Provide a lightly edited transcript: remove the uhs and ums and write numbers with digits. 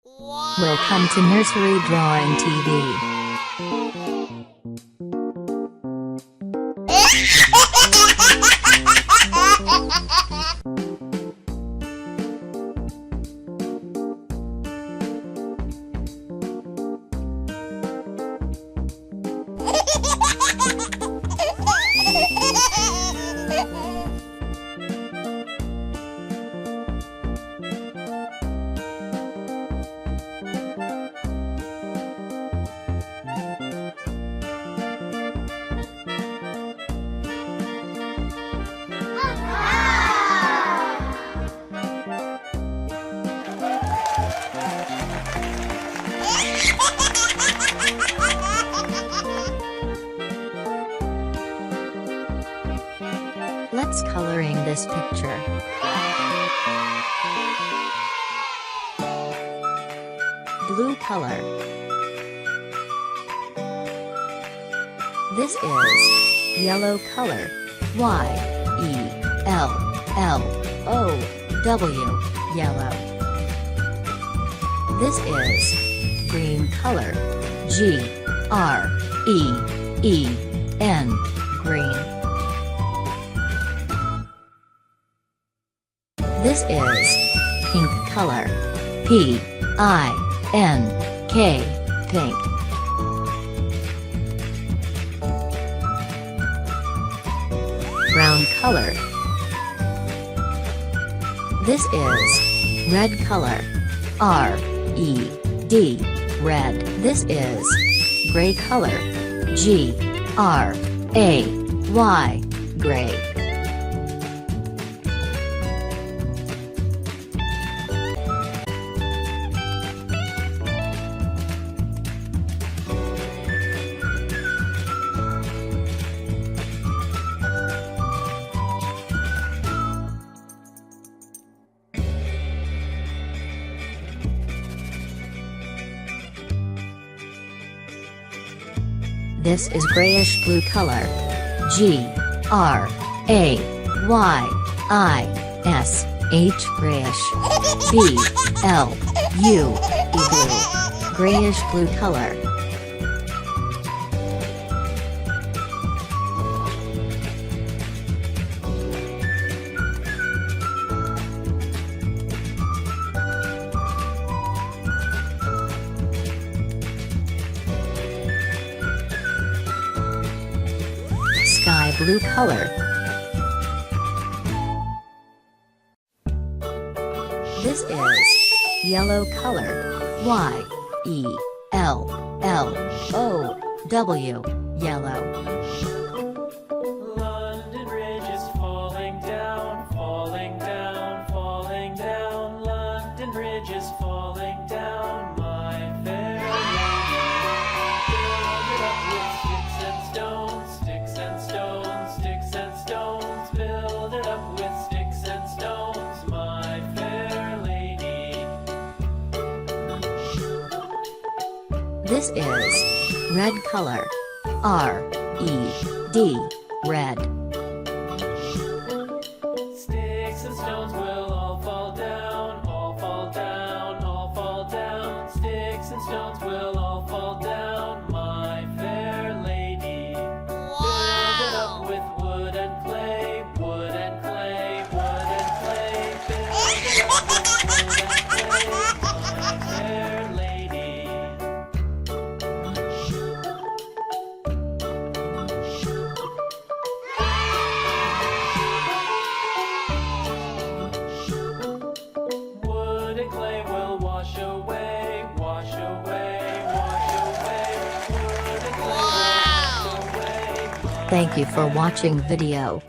Welcome to Nursery Drawing TV. Let's coloring this picture. Blue color. This is yellow color. Y-E-L-L-O-W, yellow. This is green color. G-R-E-E-N, green. This is pink color. P-I-N-K, pink. Brown color. This is red color. R-E-D, red. This is gray color. G-R-A-Y, gray. This is grayish blue color. G-R-A-Y-I-S-H, grayish. B-L-U-E, blue. Grayish blue color. Sky blue color. This is yellow color. Y-E-L-L-O-W, yellow. London Bridge is falling down, falling down, falling down. London Bridge is falling down, my fair lady. Build it up with sticks and stones, sticks and stones, sticks and stones. Build it up with sticks and stones, my fair lady. This is red color. R-E-D, red. Sticks and stones will all fall down, all fall down, all fall down. Sticks and stones will all fall down, my fair lady. Build it up with wood and clay, wood and clay, wood and clay. Build it up with wood and clay, my fair lady. Wood and clay will wash away, wash away, wash away. Wood and clay will wash away. Thank you for watching video.